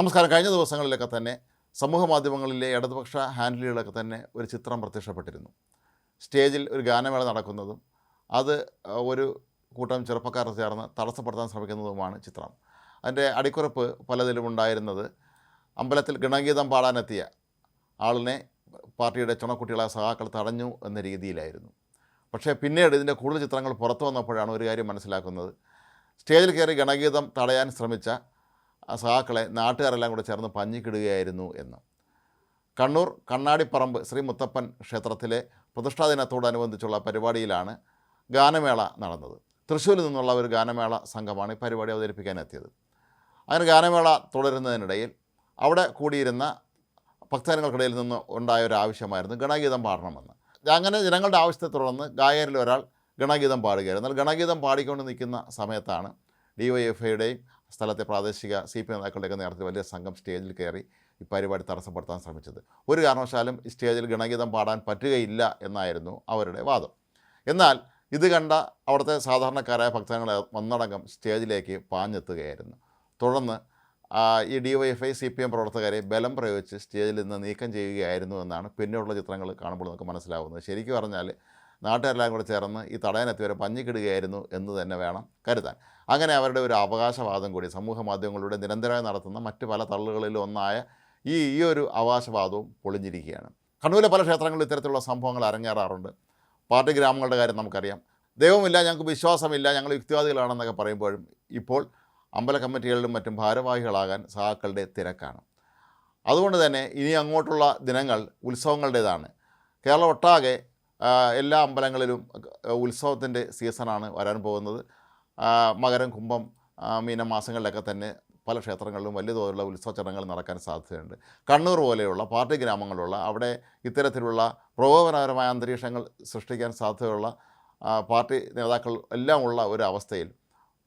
നമസ്കാരം. കഴിഞ്ഞ ദിവസങ്ങളിലൊക്കെ തന്നെ സമൂഹ മാധ്യമങ്ങളിലെ ഇടതുപക്ഷ ഹാൻഡിലുകളൊക്കെ തന്നെ ഒരു ചിത്രം പ്രത്യക്ഷപ്പെട്ടിരുന്നു. സ്റ്റേജിൽ ഒരു ഗാനമേള നടക്കുന്നതും അത് ഒരു കൂട്ടം ചെറുപ്പക്കാർ ചേർന്ന് തടസ്സപ്പെടുത്താൻ ശ്രമിക്കുന്നതുമാണ് ചിത്രം. അതിൻ്റെ അടിക്കുറിപ്പ് പലതിലും ഉണ്ടായിരുന്നത് അമ്പലത്തിൽ ഗണഗീതം പാടാനെത്തിയ ആളിനെ പാർട്ടിയുടെ ചുണക്കുട്ടികളായ സഖാക്കൾ തടഞ്ഞു എന്ന രീതിയിലായിരുന്നു. പക്ഷേ പിന്നീട് ഇതിൻ്റെ കൂടുതൽ ചിത്രങ്ങൾ പുറത്തു വന്നപ്പോഴാണ് ഒരു കാര്യം മനസ്സിലാക്കുന്നത്. സ്റ്റേജിൽ കയറി ഗണഗീതം തടയാൻ ശ്രമിച്ച സഖാക്കളെ നാട്ടുകാരെല്ലാം കൂടെ ചേർന്ന് പഞ്ഞിക്കിടുകയായിരുന്നു എന്ന്. കണ്ണൂർ കണ്ണാടിപ്പറമ്പ് ശ്രീ മുത്തപ്പൻ ക്ഷേത്രത്തിലെ പ്രതിഷ്ഠാ ദിനത്തോടനുബന്ധിച്ചുള്ള പരിപാടിയിലാണ് ഗാനമേള നടന്നത്. തൃശ്ശൂരിൽ നിന്നുള്ള ഒരു ഗാനമേള സംഘമാണ് ഈ പരിപാടി അവതരിപ്പിക്കാനെത്തിയത്. അങ്ങനെ ഗാനമേള തുടരുന്നതിനിടയിൽ അവിടെ കൂടിയിരുന്ന ഭക്തജനങ്ങൾക്കിടയിൽ നിന്ന് ഉണ്ടായ ഒരു ആവശ്യമായിരുന്നു ഗണഗീതം പാടണമെന്ന്. അങ്ങനെ ജനങ്ങളുടെ ആവശ്യത്തെ തുടർന്ന് ഗായകരിൽ ഒരാൾ ഗണഗീതം പാടുകയായിരുന്നു. എന്നാൽ ഗണഗീതം പാടിക്കൊണ്ട് നിൽക്കുന്ന സമയത്താണ് DYFIയുടെയും സ്ഥലത്തെ പ്രാദേശിക CPM നേതാക്കളുടെയൊക്കെ നേതൃത്വത്തിൽ വലിയ സംഘം സ്റ്റേജിൽ കയറി ഈ പരിപാടി തടസ്സപ്പെടുത്താൻ ശ്രമിച്ചത്. ഒരു കാരണവശാലും ഈ സ്റ്റേജിൽ ഗണഗീതം പാടാൻ പറ്റുകയില്ല എന്നായിരുന്നു അവരുടെ വാദം. എന്നാൽ ഇത് കണ്ട അവിടുത്തെ സാധാരണക്കാരായ ഭക്തജനങ്ങൾ ഒന്നടങ്കം സ്റ്റേജിലേക്ക് പാഞ്ഞെത്തുകയായിരുന്നു. തുടർന്ന് ഈ DYFI CPM പ്രവർത്തകരെ ബലം പ്രയോഗിച്ച് സ്റ്റേജിൽ നിന്ന് നീക്കം ചെയ്യുകയായിരുന്നു എന്നാണ് പിന്നീടുള്ള ചിത്രങ്ങൾ കാണുമ്പോൾ നമുക്ക് മനസ്സിലാവുന്നത്. ശരിക്കും പറഞ്ഞാൽ നാട്ടുകാരെല്ലാം കൂടെ ചേർന്ന് ഈ തടയാനെത്തിയവരെ പഞ്ഞിക്കിടുകയായിരുന്നു എന്ന് തന്നെ വേണം കരുതാൻ. അങ്ങനെ അവരുടെ ഒരു അവകാശവാദം കൂടി സമൂഹ മാധ്യമങ്ങളിലൂടെ നിരന്തരമായി നടത്തുന്ന മറ്റ് പല തള്ളുകളിലും ഒന്നായ ഈ ഒരു അവകാശവാദവും പൊളിഞ്ഞിരിക്കുകയാണ്. കണ്ണൂരിലെ പല ക്ഷേത്രങ്ങളിലും ഇത്തരത്തിലുള്ള സംഭവങ്ങൾ അരങ്ങേറാറുണ്ട്. പാർട്ടി ഗ്രാമങ്ങളുടെ കാര്യം നമുക്കറിയാം. ദൈവമില്ല, ഞങ്ങൾക്ക് വിശ്വാസമില്ല, ഞങ്ങൾ യുക്തിവാദികളാണെന്നൊക്കെ പറയുമ്പോഴും ഇപ്പോൾ അമ്പല കമ്മിറ്റികളിലും മറ്റും ഭാരവാഹികളാകാൻ സഖാക്കളുടെ തിരക്കാണ്. അതുകൊണ്ട് തന്നെ ഇനി അങ്ങോട്ടുള്ള ദിനങ്ങൾ ഉത്സവങ്ങളുടേതാണ്. കേരളം ഒട്ടാകെ എല്ലാ അമ്പലങ്ങളിലും ഉത്സവത്തിൻ്റെ സീസണാണ് വരാൻ പോകുന്നത്. മകരം, കുംഭം, മീനം മാസങ്ങളിലൊക്കെ തന്നെ പല ക്ഷേത്രങ്ങളിലും വലിയ തോതിലുള്ള ഉത്സവ ചടങ്ങുകൾ നടക്കാൻ സാധ്യതയുണ്ട്. കണ്ണൂർ പോലെയുള്ള പാർട്ടി ഗ്രാമങ്ങളുള്ള അവിടെ ഇത്തരത്തിലുള്ള പ്രകോപനപരമായ അന്തരീക്ഷങ്ങൾ സൃഷ്ടിക്കാൻ സാധ്യതയുള്ള പാർട്ടി നേതാക്കൾ എല്ലാം ഉള്ള ഒരു അവസ്ഥയിൽ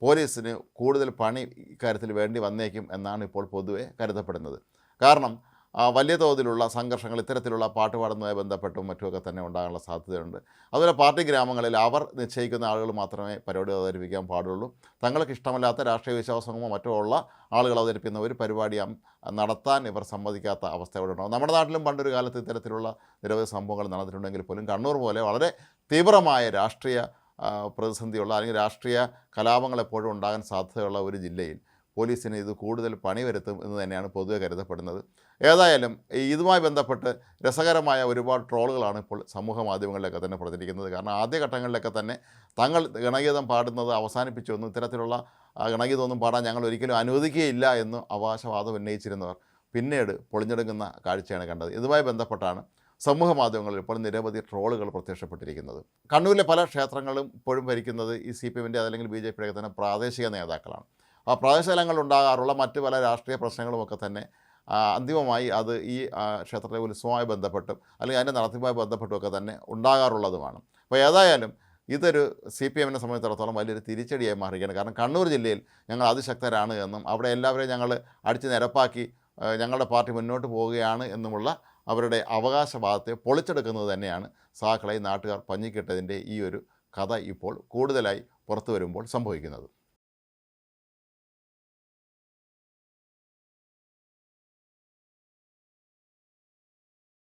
പോലീസിന് കൂടുതൽ പണി ഇക്കാര്യത്തിൽ വേണ്ടി വന്നേക്കും എന്നാണ് ഇപ്പോൾ പൊതുവെ കരുതപ്പെടുന്നത്. കാരണം വലിയ തോതിലുള്ള സംഘർഷങ്ങൾ ഇത്തരത്തിലുള്ള പാട്ടുപാടുന്നതുമായി ബന്ധപ്പെട്ടും മറ്റുമൊക്കെ തന്നെ ഉണ്ടാകാനുള്ള സാധ്യതയുണ്ട്. അതുപോലെ പാർട്ടി ഗ്രാമങ്ങളിൽ അവർ നിശ്ചയിക്കുന്ന ആളുകൾ മാത്രമേ പരിപാടി അവതരിപ്പിക്കാൻ പാടുള്ളൂ. തങ്ങൾക്ക് ഇഷ്ടമല്ലാത്ത രാഷ്ട്രീയ വിശ്വാസമോ മറ്റോ ഉള്ള ആളുകൾ അവതരിപ്പിക്കുന്ന ഒരു പരിപാടി നടത്താൻ ഇവർ സമ്മതിക്കാത്ത അവസ്ഥ ഇവിടെ ഉണ്ടാകും. നമ്മുടെ നാട്ടിലും പണ്ടൊരു കാലത്ത് ഇത്തരത്തിലുള്ള നിരവധി സംഭവങ്ങൾ നടന്നിട്ടുണ്ടെങ്കിൽ പോലും കണ്ണൂർ പോലെ വളരെ തീവ്രമായ രാഷ്ട്രീയ പ്രതിസന്ധിയുള്ള അല്ലെങ്കിൽ രാഷ്ട്രീയ കലാപങ്ങൾ എപ്പോഴും ഉണ്ടാകാൻ സാധ്യതയുള്ള ഒരു ജില്ലയിൽ പോലീസിന് ഇത് കൂടുതൽ പണി വരുത്തും എന്ന് തന്നെയാണ് പൊതുവെ കരുതപ്പെടുന്നത്. ഏതായാലും ഇതുമായി ബന്ധപ്പെട്ട് രസകരമായ ഒരുപാട് ട്രോളുകളാണ് ഇപ്പോൾ സമൂഹ മാധ്യമങ്ങളിലൊക്കെ തന്നെ പ്രചരിക്കുന്നത്. കാരണം ആദ്യഘട്ടങ്ങളിലൊക്കെ തന്നെ തങ്ങൾ ഗണഗീതം പാടുന്നത് അവസാനിപ്പിച്ചുവെന്നും ഇത്തരത്തിലുള്ള ഗണഗീതമൊന്നും പാടാൻ ഞങ്ങൾ ഒരിക്കലും അനുവദിക്കുകയില്ല എന്നും അവകാശവാദം ഉന്നയിച്ചിരുന്നവർ പിന്നീട് പൊളിഞ്ഞെടുക്കുന്ന കാഴ്ചയാണ് കണ്ടത്. ഇതുമായി ബന്ധപ്പെട്ടാണ് സമൂഹ മാധ്യമങ്ങളിൽ ഇപ്പോൾ നിരവധി ട്രോളുകൾ പ്രത്യക്ഷപ്പെട്ടിരിക്കുന്നത്. കണ്ണൂരിലെ പല ക്ഷേത്രങ്ങളും ഇപ്പോഴും ഭരിക്കുന്നത് ഈ CPMൻ്റെ അതല്ലെങ്കിൽ BJPയുടെ തന്നെ പ്രാദേശിക നേതാക്കളാണ്. ആ പ്രാദേശിക തലങ്ങളിൽ ഉണ്ടാകാറുള്ള മറ്റ് പല രാഷ്ട്രീയ പ്രശ്നങ്ങളുമൊക്കെ തന്നെ അന്തിമമായി അത് ഈ ക്ഷേത്രത്തിലെ ഉത്സവവുമായി ബന്ധപ്പെട്ടും അല്ലെങ്കിൽ അതിൻ്റെ നടത്തിപ്പുമായി ബന്ധപ്പെട്ടുമൊക്കെ തന്നെ ഉണ്ടാകാറുള്ളതുമാണ്. അപ്പോൾ ഏതായാലും ഇതൊരു CPMനെ സംബന്ധിച്ചിടത്തോളം വലിയൊരു തിരിച്ചടിയായി മാറുകയാണ്. കാരണം കണ്ണൂർ ജില്ലയിൽ ഞങ്ങൾ അതിശക്തരാണ് എന്നും അവിടെ എല്ലാവരെയും ഞങ്ങൾ അടിച്ച് നിരപ്പാക്കി ഞങ്ങളുടെ പാർട്ടി മുന്നോട്ട് പോവുകയാണ് എന്നുമുള്ള അവരുടെ അവകാശവാദത്തെ പൊളിച്ചെടുക്കുന്നത് തന്നെയാണ് സഖാക്കളെ നാട്ടുകാർ പഞ്ഞിക്കിട്ടതിൻ്റെ ഈ ഒരു കഥ ഇപ്പോൾ കൂടുതലായി പുറത്തു വരുമ്പോൾ സംഭവിക്കുന്നത്.